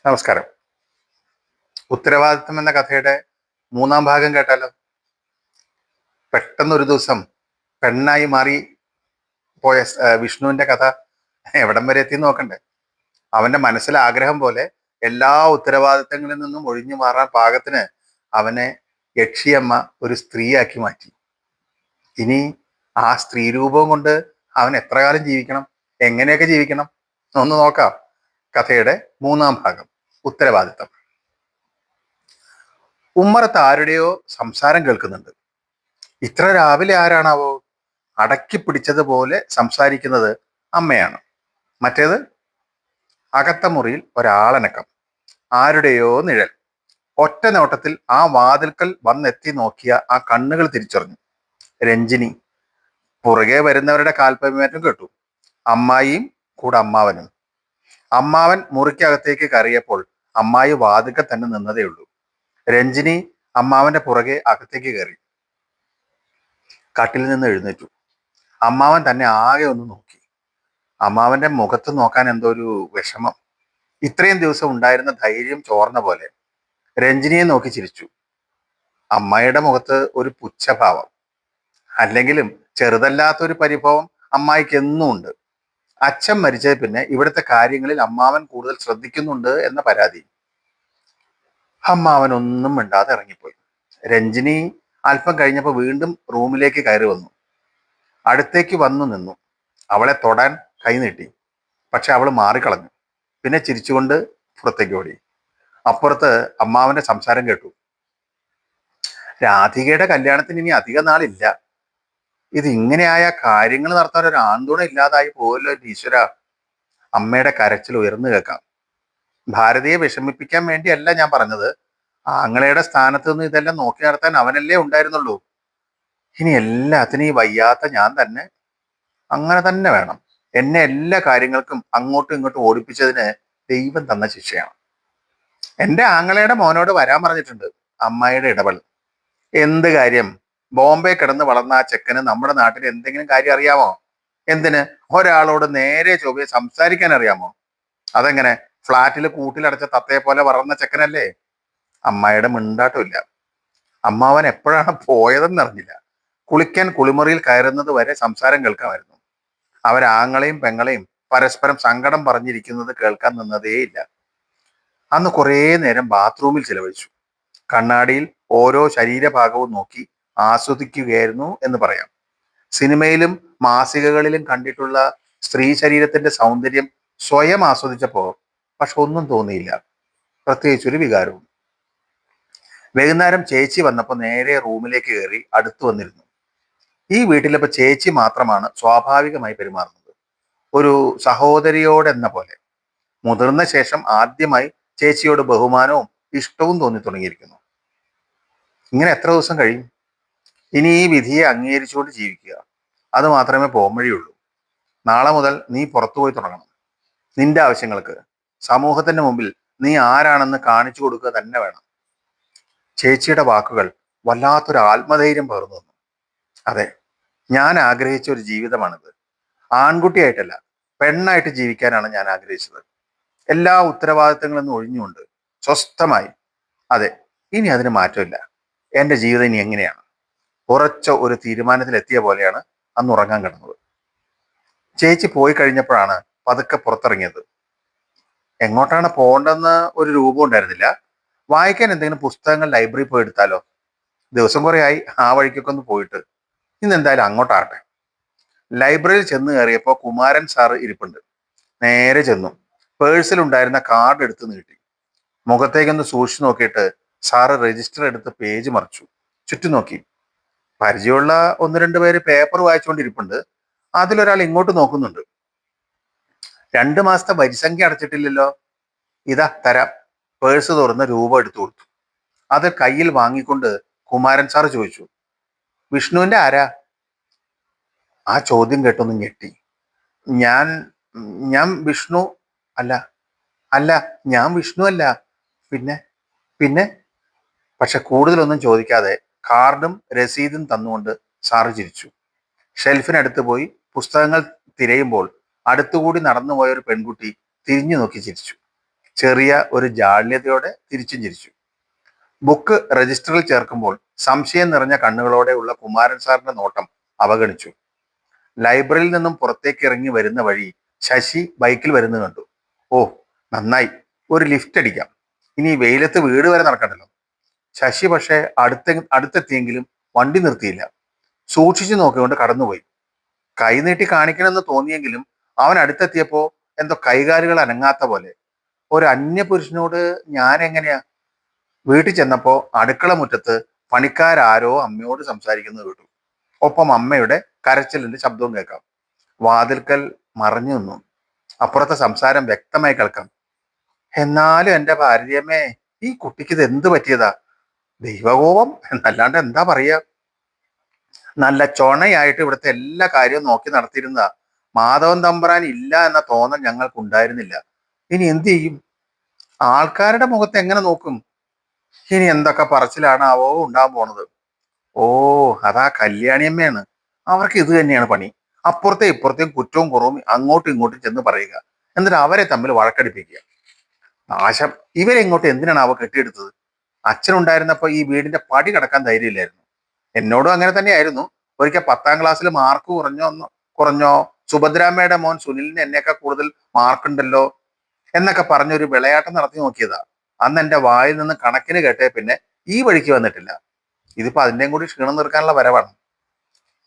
നമസ്കാരം. ഉത്തരവാദിത്തം എന്ന കഥയുടെ മൂന്നാം ഭാഗം കേട്ടാലോ? പെട്ടെന്നൊരു ദിവസം പെണ്ണായി മാറി പോയ വിഷ്ണുവിന്റെ കഥ എവിടം വരെ എത്തി നോക്കണ്ടേ? അവന്റെ മനസ്സിലെ ആഗ്രഹം പോലെ എല്ലാ ഉത്തരവാദിത്തങ്ങളിൽ നിന്നും ഒഴിഞ്ഞു മാറാൻ പാകത്തിന് അവനെ യക്ഷിയമ്മ ഒരു സ്ത്രീയാക്കി മാറ്റി. ഇനി ആ സ്ത്രീ രൂപവും കൊണ്ട് അവൻ എത്ര കാലം ജീവിക്കണം, എങ്ങനെയൊക്കെ ജീവിക്കണം? ഒന്ന് നോക്കാം. കഥയുടെ മൂന്നാം ഭാഗം, ഉത്തരവാദിത്തം. ഉമ്മറത്ത് ആരുടെയോ സംസാരം കേൾക്കുന്നുണ്ട്. ഇത്ര രാവിലെ ആരാണാവോ? അടക്കി പിടിച്ചതുപോലെ സംസാരിക്കുന്നത് അമ്മയാണ്. മറ്റേത് അകത്ത മുറിയിൽ ഒരാളനക്കം, ആരുടെയോ നിഴൽ. ഒറ്റ നോട്ടത്തിൽ ആ വാതിൽക്കൽ വന്നെത്തി നോക്കിയ ആ കണ്ണുകൾ തിരിച്ചറിഞ്ഞു. രഞ്ജിനി. പുറകെ വരുന്നവരുടെ കാൽപ്പേറ്റം കേട്ടു. അമ്മായിയും കൂടെ അമ്മാവനും. അമ്മാവൻ മുറിക്കകത്തേക്ക് കയറിയപ്പോൾ അമ്മായി വാതിൽക്കൽ തന്നെ നിന്നതേ ഉള്ളൂ. രഞ്ജിനി അമ്മാവന്റെ പുറകെ അകത്തേക്ക് കയറി. കട്ടിലിൽ നിന്ന് എഴുന്നേറ്റു. അമ്മാവൻ തന്നെ ആകെ ഒന്ന് നോക്കി. അമ്മാവന്റെ മുഖത്ത് നോക്കാൻ എന്തോ ഒരു വിഷമം. ഇത്രയും ദിവസം ഉണ്ടായിരുന്ന ധൈര്യം ചോർന്ന പോലെ. രഞ്ജിനിയെ നോക്കി ചിരിച്ചു. അമ്മായിയുടെ മുഖത്ത് ഒരു പുച്ഛഭാവം. അല്ലെങ്കിലും ചെറുതല്ലാത്തൊരു പരിഭവം അമ്മായിക്ക് എന്നും ഉണ്ട്. അച്ഛൻ മരിച്ചത് പിന്നെ ഇവിടുത്തെ കാര്യങ്ങളിൽ അമ്മാവൻ കൂടുതൽ ശ്രദ്ധിക്കുന്നുണ്ട് എന്ന പരാതി. അമ്മാവൻ ഒന്നും മിണ്ടാതെ ഇറങ്ങിപ്പോയി. രഞ്ജിനി അല്പം കഴിഞ്ഞപ്പോൾ വീണ്ടും റൂമിലേക്ക് കയറി വന്നു. അടുത്തേക്ക് വന്നു നിന്നു. അവളെ തൊടാൻ കൈ നീട്ടി. പക്ഷെ അവൾ മാറിക്കളഞ്ഞു. പിന്നെ ചിരിച്ചുകൊണ്ട് പുറത്തേക്ക് ഓടി. അപ്പുറത്ത് അമ്മാവന്റെ സംസാരം കേട്ടു. രാധികയുടെ കല്യാണത്തിന് ഇനി അധിക നാളില്ല. ഇത് ഇങ്ങനെയായ കാര്യങ്ങൾ നടത്താൻ ഒരു ആൺതുണ ഇല്ലാതായി പോയല്ലോ ഈശ്വര. അമ്മയുടെ കരച്ചിൽ ഉയർന്നു കേൾക്കാം. ഭാരതിയെ വിഷമിപ്പിക്കാൻ വേണ്ടിയല്ല ഞാൻ പറഞ്ഞത്. ആങ്ങളയുടെ സ്ഥാനത്ത് നിന്ന് ഇതെല്ലാം നോക്കി നടത്താൻ അവനല്ലേ ഉണ്ടായിരുന്നുള്ളൂ. ഇനി എല്ലാത്തിനും ഈ വയ്യാത്ത ഞാൻ തന്നെ അങ്ങനെ തന്നെ വേണം. എന്നെ എല്ലാ കാര്യങ്ങൾക്കും അങ്ങോട്ടും ഇങ്ങോട്ടും ഓടിപ്പിച്ചതിന് ദൈവം തന്ന ശിക്ഷയാണ്. എന്റെ ആങ്ങളയുടെ മോനോട് വരാൻ പറഞ്ഞിട്ടുണ്ട്. അമ്മായിയുടെ ഇടപെടൽ. എന്ത് കാര്യം? ബോംബെ കിടന്ന് വളർന്ന ആ ചെക്കന് നമ്മുടെ നാട്ടിൽ എന്തെങ്കിലും കാര്യം അറിയാമോ? എന്തിന് ഒരാളോട് നേരെ ചൊവ്വേ സംസാരിക്കാൻ അറിയാമോ? അതെങ്ങനെ? ഫ്ലാറ്റിൽ കൂട്ടിലടച്ച തത്തയെ പോലെ വളർന്ന ചെക്കനല്ലേ. അമ്മായിയുടെ മിണ്ടാട്ടമില്ല. അമ്മാവൻ എപ്പോഴാണ് പോയതെന്ന് അറിഞ്ഞില്ല. കുളിക്കാൻ കുളിമുറിയിൽ കയറുന്നത് വരെ സംസാരം കേൾക്കാമായിരുന്നു. അവരാങ്ങളെയും പെങ്ങളെയും പരസ്പരം സങ്കടം പറഞ്ഞിരിക്കുന്നത് കേൾക്കാൻ നിന്നതേയില്ല. അന്ന് കുറേ നേരം ബാത്റൂമിൽ ചിലവഴിച്ചു. കണ്ണാടിയിൽ ഓരോ ശരീരഭാഗവും നോക്കി ആസ്വദിക്കുകയായിരുന്നു എന്ന് പറയാം. സിനിമയിലും മാസികകളിലും കണ്ടിട്ടുള്ള സ്ത്രീ ശരീരത്തിന്റെ സൗന്ദര്യം സ്വയം ആസ്വദിച്ചപ്പോ പക്ഷെ ഒന്നും തോന്നിയില്ല, പ്രത്യേകിച്ചൊരു വികാരവും. വൈകുന്നേരം ചേച്ചി വന്നപ്പോൾ നേരെ റൂമിലേക്ക് കയറി അടുത്തു വന്നിരുന്നു. ഈ വീട്ടിലിപ്പോ ചേച്ചി മാത്രമാണ് സ്വാഭാവികമായി പെരുമാറുന്നത്, ഒരു സഹോദരിയോടെന്ന പോലെ. മുതിർന്ന ശേഷം ആദ്യമായി ചേച്ചിയോട് ബഹുമാനവും ഇഷ്ടവും തോന്നി തുടങ്ങിയിരിക്കുന്നു. ഇങ്ങനെ എത്ര ദിവസം കഴിയും? ഇനി ഈ വിധിയെ അംഗീകരിച്ചുകൊണ്ട് ജീവിക്കുക, അത് മാത്രമേ പോംവഴിയുള്ളൂ. നാളെ മുതൽ നീ പുറത്തുപോയി തുടങ്ങണം. നിന്റെ ആവശ്യങ്ങൾക്ക് സമൂഹത്തിന്റെ മുമ്പിൽ നീ ആരാണെന്ന് കാണിച്ചു കൊടുക്കുക തന്നെ വേണം. ചേച്ചിയുടെ വാക്കുകൾ വല്ലാത്തൊരു ആത്മധൈര്യം പകർന്നു തന്നു. അതെ, ഞാൻ ആഗ്രഹിച്ച ഒരു ജീവിതമാണിത്. ആൺകുട്ടിയായിട്ടല്ല, പെണ്ണായിട്ട് ജീവിക്കാനാണ് ഞാൻ ആഗ്രഹിച്ചത്. എല്ലാ ഉത്തരവാദിത്തങ്ങളിൽ നിന്നും ഒഴിഞ്ഞുകൊണ്ട് സ്വസ്ഥമായി. അതെ, ഇനി അതിന് മാറ്റമില്ല. എൻ്റെ ജീവിതം ഇനി എങ്ങനെയാണ്? ഉറച്ച ഒരു തീരുമാനത്തിലെത്തിയ പോലെയാണ് അന്ന് ഉറങ്ങാൻ കിടന്നത്. ചേച്ചി പോയി കഴിഞ്ഞപ്പോഴാണ് പതുക്കെ പുറത്തിറങ്ങിയത്. എങ്ങോട്ടാണ് പോകേണ്ടതെന്ന് ഒരു രൂപം ഉണ്ടായിരുന്നില്ല. വായിക്കാൻ എന്തെങ്കിലും പുസ്തകങ്ങൾ ലൈബ്രറി പോയി എടുത്താലോ? ദിവസം കുറേ ആയി ആ വഴിക്കൊക്കെ ഒന്ന് പോയിട്ട്. ഇന്ന് എന്തായാലും അങ്ങോട്ടാകട്ടെ. ലൈബ്രറിയിൽ ചെന്ന് കയറിയപ്പോൾ കുമാരൻ സാറ് ഇരിപ്പുണ്ട്. നേരെ ചെന്നു. പേഴ്സിൽ ഉണ്ടായിരുന്ന കാർഡ് എടുത്ത് നീട്ടി. മുഖത്തേക്കൊന്ന് സൂക്ഷിച്ചു നോക്കിയിട്ട് സാറ് രജിസ്റ്റർ എടുത്ത് പേജ് മറിച്ചു. ചുറ്റും നോക്കി. പരിചയമുള്ള ഒന്ന് രണ്ട് പേര് പേപ്പർ വായിച്ചുകൊണ്ടിരിപ്പുണ്ട്. അതിലൊരാൾ ഇങ്ങോട്ട് നോക്കുന്നുണ്ട്. 2 മാസത്തെ വരിസംഖ്യ അടച്ചിട്ടില്ലല്ലോ. ഇതാ തരാം. പേഴ്സ് തുറന്ന് രൂപ എടുത്തു കൊടുത്തു. അത് കയ്യിൽ വാങ്ങിക്കൊണ്ട് കുമാരൻ സാറ് ചോദിച്ചു, വിഷ്ണുവിന്റെ ആരാ? ആ ചോദ്യം കേട്ടൊന്ന് ഞെട്ടി. ഞാൻ ഞാൻ വിഷ്ണു അല്ല. അല്ല, ഞാൻ വിഷ്ണു അല്ല. പിന്നെ പിന്നെ പക്ഷെ കൂടുതലൊന്നും ചോദിക്കാതെ കാർഡും രസീതും തന്നുകൊണ്ട് സാറ് ചിരിച്ചു. ഷെൽഫിനടുത്ത് പോയി പുസ്തകങ്ങൾ തിരയുമ്പോൾ അടുത്തുകൂടി നടന്നുപോയ ഒരു പെൺകുട്ടി തിരിഞ്ഞു നോക്കി ചിരിച്ചു. ചെറിയ ഒരു ജാള്യതയോടെ തിരിച്ചും ചിരിച്ചു. ബുക്ക് രജിസ്റ്ററിൽ ചേർക്കുമ്പോൾ സംശയം നിറഞ്ഞ കണ്ണുകളോടെയുള്ള കുമാരൻ സാറിന്റെ നോട്ടം അവഗണിച്ചു. ലൈബ്രറിയിൽ നിന്നും പുറത്തേക്ക് ഇറങ്ങി വരുന്ന വഴി ശശി ബൈക്കിൽ വരുന്നത് കണ്ടു. ഓ, നന്നായി, ഒരു ലിഫ്റ്റ് അടിക്കാം. ഇനി ഈ വെയിലത്ത് വീട് വരെ നടക്കണ്ടല്ലോ. ശശി പക്ഷേ അടുത്തെത്തിയെങ്കിലും വണ്ടി നിർത്തിയില്ല. സൂക്ഷിച്ചു നോക്കിക്കൊണ്ട് കടന്നുപോയി. കൈ നീട്ടി കാണിക്കണമെന്ന് തോന്നിയെങ്കിലും അവൻ അടുത്തെത്തിയപ്പോ എന്തോ കൈകാലുകൾ അനങ്ങാത്ത പോലെ. ഒരു അന്യപുരുഷനോട് ഞാൻ എങ്ങനെയാ? വീട്ടിൽ ചെന്നപ്പോ അടുക്കള മുറ്റത്ത് പണിക്കാരാരോ അമ്മയോട് സംസാരിക്കുന്നത് കേട്ടു. ഒപ്പം അമ്മയുടെ കരച്ചിലിന്റെ ശബ്ദവും കേൾക്കാം. വാതിൽക്കൽ മറഞ്ഞു നിന്നു. അപ്പുറത്തെ സംസാരം വ്യക്തമായി കേൾക്കാം. എന്നാലും എന്റെ ഭാര്യയമ്മേ, ഈ കുട്ടിക്ക് ഇത് എന്ത് പറ്റിയതാ? ദൈവകോപം എന്നല്ലാണ്ട് എന്താ പറയാ? നല്ല ചൊണയായിട്ട് ഇവിടുത്തെ എല്ലാ കാര്യവും നോക്കി നടത്തിയിരുന്ന മാധവൻ തമ്പ്രാൻ ഇല്ല എന്ന തോന്നൽ ഞങ്ങൾക്ക് ഉണ്ടായിരുന്നില്ല. ഇനി എന്ത് ചെയ്യും? ആൾക്കാരുടെ മുഖത്ത് എങ്ങനെ നോക്കും? ഇനി എന്തൊക്കെ പറച്ചിലാണാവോ ഉണ്ടാകാൻ പോണത്? ഓ, അതാ കല്യാണിയമ്മയാണ്. അവർക്ക് ഇത് തന്നെയാണ് പണി. അപ്പുറത്തെ ഇപ്പുറത്തെയും കുറ്റവും കുറവും അങ്ങോട്ടും ഇങ്ങോട്ടും ചെന്ന് പറയുക, എന്നിട്ട് അവരെ തമ്മിൽ വഴക്കടിപ്പിക്കുക. നാശം, ഇവരെങ്ങോട്ട് എന്തിനാണ് അവ കെട്ടിയെടുത്തത്? അച്ഛനുണ്ടായിരുന്നപ്പോ ഈ വീടിന്റെ പടി കടക്കാൻ ധൈര്യമില്ലായിരുന്നു. എന്നോടും അങ്ങനെ തന്നെയായിരുന്നു. ഒരിക്കൽ 10ാം ക്ലാസ്സിൽ മാർക്ക് കുറഞ്ഞോ, സുഭദ്രാമ്മയുടെ മോൻ സുനിലിന് എന്നേക്കാൾ കൂടുതൽ മാർക്കുണ്ടല്ലോ എന്നൊക്കെ പറഞ്ഞൊരു വിളയാട്ടം നടത്തി നോക്കിയതാ. അന്ന് എന്റെ വായിൽ നിന്ന് കണക്കിന് കേട്ടേ പിന്നെ ഈ വഴിക്ക് വന്നിട്ടില്ല. ഇതിപ്പോ അതിന്റെയും കൂടി ക്ഷീണം തീർക്കാനുള്ള വരവാണ്.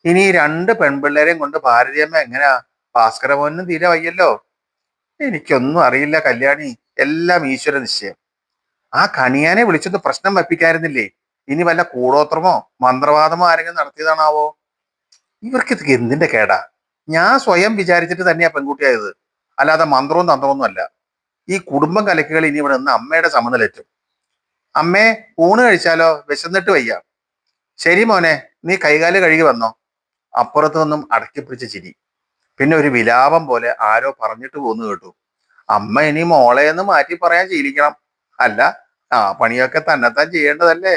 ഇനി ഈ രണ്ട് പെൺപിള്ളേരെയും കൊണ്ട് ഭാരതിയമ്മ എങ്ങനെയാ? ഭാസ്കരമോഹനും തീരെ വയ്യല്ലോ. എനിക്കൊന്നും അറിയില്ല കല്യാണി, എല്ലാം ഈശ്വര നിശ്ചയം. ആ കണിയാനെ വിളിച്ചൊന്ന് പ്രശ്നം വെപ്പിക്കായിരുന്നില്ലേ? ഇനി വല്ല കൂടോത്രമോ മന്ത്രവാദമോ ആരെങ്കിലും നടത്തിയതാണാവോ? ഇവർക്ക് ഇത് എന്തിന്റെ കേടാ? ഞാൻ സ്വയം വിചാരിച്ചിട്ട് തന്നെയാ പെൺകുട്ടിയായത്, അല്ലാതെ മന്ത്രവും തന്ത്രമൊന്നും അല്ല. ഈ കുടുംബം കലക്കുകൾ ഇനി ഇവിടെ നിന്ന് അമ്മയുടെ സമനിലെറ്റും. അമ്മേ, ഊണ് കഴിച്ചാലോ? വിശന്നിട്ട് വയ്യ. ശരി മോനെ, നീ കൈകാല് കഴുകി വന്നോ. അപ്പുറത്തു നിന്നും അടക്കി പിടിച്ച ചിരി. പിന്നെ ഒരു വിലാപം പോലെ ആരോ പറഞ്ഞിട്ട് പോന്നു കേട്ടു. അമ്മ ഇനി മോളെന്ന് മാറ്റി പറയാൻ ശീലിക്കണം. അല്ല, ആ പണിയൊക്കെ തന്നെത്താൻ ചെയ്യേണ്ടതല്ലേ?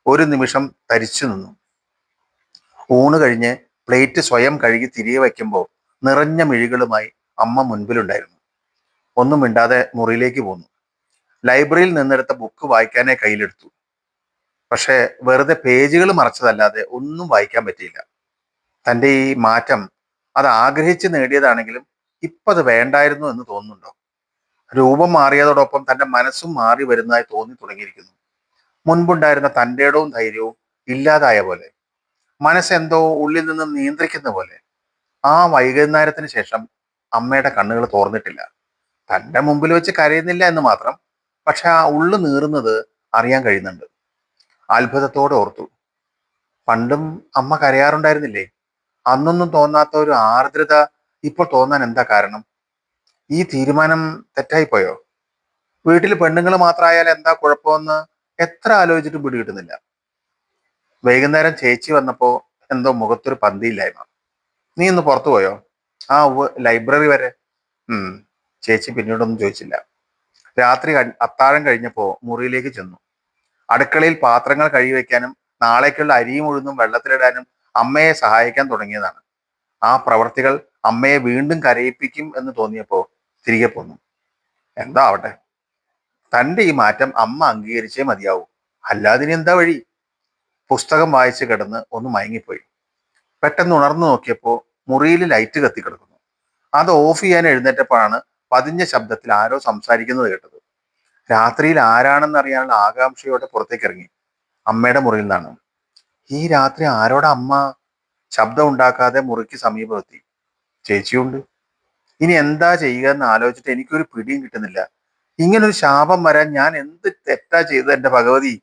ഒരു നിമിഷം തരിച്ചു നിന്നു. ഊണ് കഴിഞ്ഞ് പ്ലേറ്റ് സ്വയം കഴുകി തിരികെ വയ്ക്കുമ്പോൾ നിറഞ്ഞ മിഴികളുമായി അമ്മ മുൻപിലുണ്ടായിരുന്നു. ഒന്നും മിണ്ടാതെ മുറിയിലേക്ക് പോന്നു. ലൈബ്രറിയിൽ നിന്നെടുത്ത ബുക്ക് വായിക്കാനേ കയ്യിലെടുത്തു. പക്ഷെ വെറുതെ പേജുകൾ മറച്ചതല്ലാതെ ഒന്നും വായിക്കാൻ പറ്റിയില്ല. തൻ്റെ ഈ മാറ്റം അത് ആഗ്രഹിച്ച് നേടിയതാണെങ്കിലും ഇപ്പൊ അത് വേണ്ടായിരുന്നു എന്ന് തോന്നുന്നുണ്ടോ? രൂപം മാറിയതോടൊപ്പം തന്റെ മനസ്സും മാറി വരുന്നതായി തോന്നി തുടങ്ങിയിരിക്കുന്നു. മുൻപുണ്ടായിരുന്ന തൻ്റെടവും ധൈര്യവും ഇല്ലാതായ പോലെ. മനസ്സെന്തോ ഉള്ളിൽ നിന്നും നിയന്ത്രിക്കുന്ന പോലെ. ആ വൈകുന്നേരത്തിന് ശേഷം അമ്മയുടെ കണ്ണുകൾ തോർന്നിട്ടില്ല. തന്റെ മുമ്പിൽ വെച്ച് കരയുന്നില്ല എന്ന് മാത്രം. പക്ഷെ ആ ഉള്ളു നീറുന്നത് അറിയാൻ കഴിയുന്നുണ്ട്. അത്ഭുതത്തോടെ ഓർത്തു, പണ്ടും അമ്മ കരയാറുണ്ടായിരുന്നില്ലേ? അന്നൊന്നും തോന്നാത്ത ഒരു ആർദ്രത ഇപ്പോൾ തോന്നാൻ എന്താ കാരണം? ഈ തീരുമാനം തെറ്റായിപ്പോയോ? വീട്ടിൽ പെണ്ണുങ്ങൾ മാത്രമായാൽ എന്താ കുഴപ്പമെന്ന് എത്ര ആലോചിച്ചിട്ടും പിടികിട്ടുന്നില്ല. വൈകുന്നേരം ചേച്ചി വന്നപ്പോ എന്തോ മുഖത്തൊരു പന്തിയില്ലായ്മ. നീ ഇന്ന് പുറത്തു പോയോ? ആ, ഉവ്വ്, ലൈബ്രറി വരെ. ഉം. ചേച്ചി പിന്നീടൊന്നും ചോദിച്ചില്ല. രാത്രി അത്താഴം കഴിഞ്ഞപ്പോ മുറിയിലേക്ക് ചെന്നു. അടുക്കളയിൽ പാത്രങ്ങൾ കഴുകി വെക്കാനും നാളേക്കുള്ള അരിയും ഉഴുന്നും വെള്ളത്തിലിടാനും അമ്മയെ സഹായിക്കാൻ തുടങ്ങിയതാണ്. ആ പ്രവർത്തികൾ അമ്മയെ വീണ്ടും കരയിപ്പിക്കും എന്ന് തോന്നിയപ്പോ തിരികെ പോന്നു. എന്താ ആവട്ടെ, തന്റെ ഈ മാറ്റം അമ്മ അംഗീകരിച്ചേ മതിയാവൂ. അല്ലാതിനി എന്താ വഴി? പുസ്തകം വായിച്ച് കിടന്ന് ഒന്ന് മയങ്ങിപ്പോയി. പെട്ടെന്ന് ഉണർന്നു നോക്കിയപ്പോ മുറിയിൽ ലൈറ്റ് കത്തിക്കിടക്കുന്നു. അത് ഓഫ് ചെയ്യാൻ എഴുന്നേറ്റപ്പോഴാണ് പതിഞ്ഞ ശബ്ദത്തിൽ ആരോ സംസാരിക്കുന്നത് കേട്ടത്. രാത്രിയിൽ ആരാണെന്ന് അറിയാനുള്ള ആകാംക്ഷയോടെ പുറത്തേക്ക് ഇറങ്ങി. അമ്മയുടെ മുറിയിൽ നിന്നാണ്. ഈ രാത്രി ആരോടാ അമ്മ? ശബ്ദം ഉണ്ടാക്കാതെ മുറിക്ക് സമീപമെത്തി. ചേച്ചിയുണ്ട്. ഇനി എന്താ ചെയ്യുക എന്ന് ആലോചിച്ചിട്ട് എനിക്കൊരു പിടിയും കിട്ടുന്നില്ല. ഇങ്ങനൊരു ശാപം വരാൻ ഞാൻ എന്ത് തെറ്റാ ചെയ്തത് എന്റെ ഭഗവതി?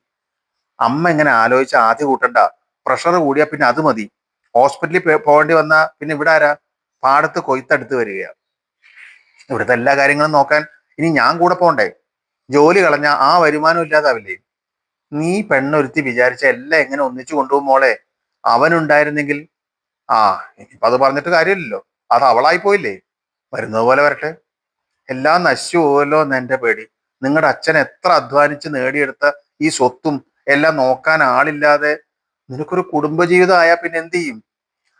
അമ്മ ഇങ്ങനെ ആലോചിച്ച് ആദ്യ കൂട്ടണ്ട. പ്രഷർ കൂടിയാ പിന്നെ അത് മതി. ഹോസ്പിറ്റലിൽ പോകേണ്ടി വന്നാ പിന്നെ ഇവിടെ ആരാ? പാടത്ത് കൊയ്ത്തടുത്ത് വരികയാണ്. ഇവിടുത്തെ എല്ലാ കാര്യങ്ങളും നോക്കാൻ ഇനി ഞാൻ കൂടെ പോണ്ടേ? ജോലി കളഞ്ഞ ആ വരുമാനം ഇല്ലാതാവില്ലേ? നീ പെണ്ണൊരുത്തി വിചാരിച്ച എല്ലാം എങ്ങനെ ഒന്നിച്ചു കൊണ്ടുപോകും മോളെ? അവനുണ്ടായിരുന്നെങ്കിൽ. ആ, ഇനിയിപ്പൊ അത് പറഞ്ഞിട്ട് കാര്യമില്ലല്ലോ. അത് അവളായി പോയില്ലേ. വരുന്നത് പോലെ വരട്ടെ. എല്ലാം നശിച്ചു പോവല്ലോ എന്ന് എന്റെ പേടി. നിങ്ങളുടെ അച്ഛൻ എത്ര അധ്വാനിച്ച് നേടിയെടുത്ത ഈ സ്വത്തും എല്ലാം നോക്കാൻ ആളില്ലാതെ നിനക്കൊരു കുടുംബജീവിതം ആയാൽ പിന്നെ എന്ത് ചെയ്യും?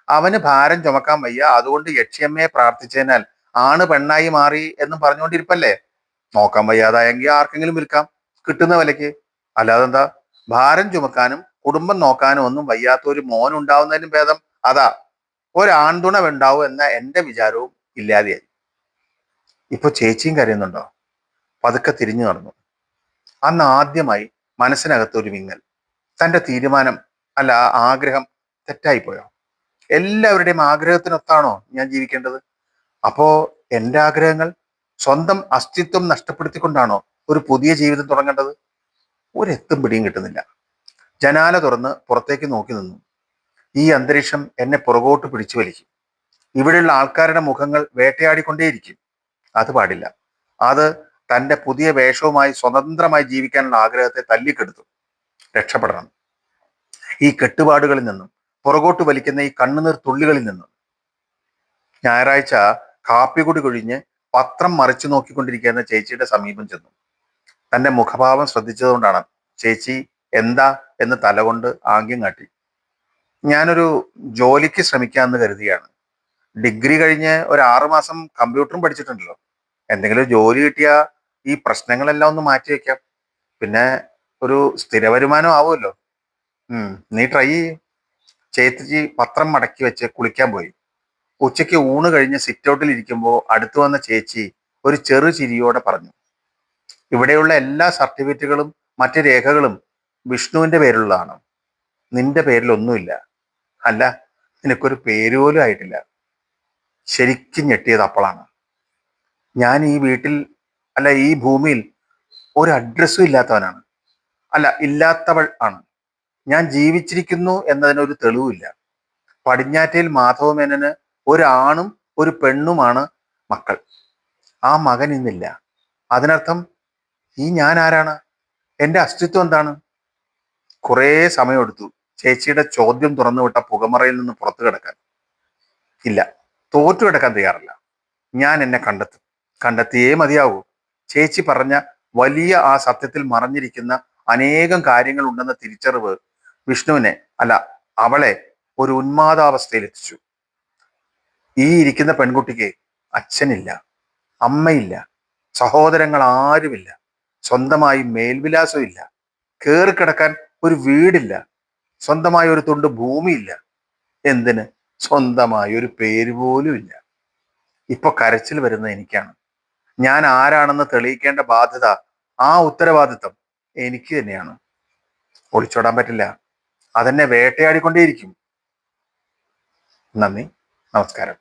അവന് ഭാരം ചുമക്കാൻ വയ്യ, അതുകൊണ്ട് യക്ഷിയമ്മയെ പ്രാർത്ഥിച്ചതിനാൽ ആണ് പെണ്ണായി മാറി എന്നും പറഞ്ഞുകൊണ്ടിരിപ്പല്ലേ? നോക്കാൻ വയ്യാതായെങ്കിൽ ആർക്കെങ്കിലും വിൽക്കാം, കിട്ടുന്ന വിലയ്ക്ക്. അല്ലാതെ എന്താ, ഭാരം ചുമക്കാനും കുടുംബം നോക്കാനും ഒന്നും വയ്യാത്ത ഒരു മോൻ ഉണ്ടാവുന്നതിനും ഭേദം അതാ. ഒരാൺതുണ ഉണ്ടാവും എന്ന എന്റെ വിചാരവും ഇല്ലാതെയായി. ഇപ്പൊ ചേച്ചിയും കരയുന്നുണ്ടോ? പതുക്കെ തിരിഞ്ഞു നടന്നു. അന്ന് ആദ്യമായി മനസ്സിനകത്ത് ഒരു വിങ്ങൽ. തന്റെ തീരുമാനം, അല്ല ആഗ്രഹം തെറ്റായിപ്പോയോ? എല്ലാവരുടെയും ആഗ്രഹത്തിനൊത്താണോ ഞാൻ ജീവിക്കേണ്ടത്? അപ്പോ എന്റെ ആഗ്രഹങ്ങൾ, സ്വന്തം അസ്തിത്വം നഷ്ടപ്പെടുത്തിക്കൊണ്ടാണോ ഒരു പുതിയ ജീവിതം തുടങ്ങേണ്ടത്? ഒരെത്തും പിടിയും കിട്ടുന്നില്ല. ജനാല തുറന്ന് പുറത്തേക്ക് നോക്കി നിന്നു. ഈ അന്തരീക്ഷം എന്നെ പുറകോട്ട് പിടിച്ചു വലിക്കും. ഇവിടെയുള്ള ആൾക്കാരുടെ മുഖങ്ങൾ വേട്ടയാടിക്കൊണ്ടേയിരിക്കും. അത് പാടില്ല. അത് തന്റെ പുതിയ വേഷവുമായി സ്വതന്ത്രമായി ജീവിക്കാനുള്ള ആഗ്രഹത്തെ തല്ലിക്കെടുത്തു. രക്ഷപ്പെടണം ഈ കെട്ടുപാടുകളിൽ നിന്നും, പുറകോട്ട് വലിക്കുന്ന ഈ കണ്ണുനീർ തുള്ളികളിൽ നിന്നും. ഞായറാഴ്ച കാപ്പികുടി കൊഴിഞ്ഞ് പത്രം മറിച്ചു നോക്കിക്കൊണ്ടിരിക്കുന്ന ചേച്ചിയുടെ സമീപം ചെന്നു. തന്റെ മുഖഭാവം ശ്രദ്ധിച്ചതുകൊണ്ടാണ് ചേച്ചി എന്താ എന്ന് തലകൊണ്ട് ആംഗ്യം കാട്ടി. ഞാനൊരു ജോലിക്ക് ശ്രമിക്കാമെന്ന് കരുതിയാണ്. ഡിഗ്രി കഴിഞ്ഞ് ഒരു 6 മാസം കമ്പ്യൂട്ടറും പഠിച്ചിട്ടുണ്ടല്ലോ. എന്തെങ്കിലും ജോലി കിട്ടിയാ ഈ പ്രശ്നങ്ങളെല്ലാം ഒന്ന് മാറ്റി വെക്കാം. പിന്നെ ഒരു സ്ഥിര വരുമാനം ആവുമല്ലോ. നീ ട്രൈ ചെയ്യ്. ചേച്ചി പത്രം മടക്കി വെച്ച് കുളിക്കാൻ പോയി. ഉച്ചയ്ക്ക് ഊണ് കഴിഞ്ഞ് സിറ്റൗട്ടിൽ ഇരിക്കുമ്പോൾ അടുത്തു വന്ന ചേച്ചി ഒരു ചെറു ചിരിയോടെ പറഞ്ഞു, ഇവിടെയുള്ള എല്ലാ സർട്ടിഫിക്കറ്റുകളും മറ്റ് രേഖകളും വിഷ്ണുവിന്റെ പേരിലുള്ളതാണ്. നിന്റെ പേരിൽ ഒന്നുമില്ല. അല്ല, നിനക്കൊരു പേര് പോലും ആയിട്ടില്ല. ശരിക്കും ഞെട്ടിയത് അപ്പോളാണ്. ഞാൻ ഈ വീട്ടിൽ, അല്ല ഈ ഭൂമിയിൽ ഒരു അഡ്രസ്സും ഇല്ലാത്തവനാണ്. അല്ല, ഇല്ലാത്തവൾ ആണ്. ഞാൻ ജീവിച്ചിരിക്കുന്നു എന്നതിനൊരു തെളിവില്ല. പടിഞ്ഞാറ്റയിൽ മാധവമേനന് ഒരാണും ഒരു പെണ്ണുമാണ് മക്കൾ. ആ മകൻ ഇന്നില്ല. അതിനർത്ഥം ഈ ഞാൻ ആരാണ്? എന്റെ അസ്തിത്വം എന്താണ്? കുറേ സമയമെടുത്തു ചേച്ചിയുടെ ചോദ്യം തുറന്നുവിട്ട പുകമറയിൽ നിന്ന് പുറത്തു കിടക്കാൻ. ഇല്ല, തോറ്റു കിടക്കാൻ തയ്യാറല്ല. ഞാൻ എന്നെ കണ്ടെത്തും. കണ്ടെത്തിയേ മതിയാവൂ. ചേച്ചി പറഞ്ഞ വലിയ ആ സത്യത്തിൽ മറഞ്ഞിരിക്കുന്ന അനേകം കാര്യങ്ങൾ ഉണ്ടെന്ന തിരിച്ചറിവ് വിഷ്ണുവിനെ, അല്ല അവളെ, ഒരു ഉന്മാദാവസ്ഥയിൽ എത്തിച്ചു. ഈ ഇരിക്കുന്ന പെൺകുട്ടിക്ക് അച്ഛനില്ല, അമ്മയില്ല, സഹോദരങ്ങൾ ആരുമില്ല, സ്വന്തമായി മേൽവിലാസം ഇല്ല, കേറിക്കിടക്കാൻ ഒരു വീടില്ല, സ്വന്തമായ ഒരു തുണ്ട് ഭൂമിയില്ല. എന്തിന്, സ്വന്തമായ ഒരു പേര് പോലും ഇല്ല. ഇപ്പൊ കരച്ചിൽ വരുന്ന എനിക്കാണ്. ഞാൻ ആരാണെന്ന് തെളിയിക്കേണ്ട ബാധ്യത, ആ ഉത്തരവാദിത്തം എനിക്ക് തന്നെയാണ്. ഒളിച്ചോടാൻ പറ്റില്ല. അതെന്നെ വേട്ടയാടിക്കൊണ്ടേയിരിക്കും. നന്ദി, നമസ്കാരം.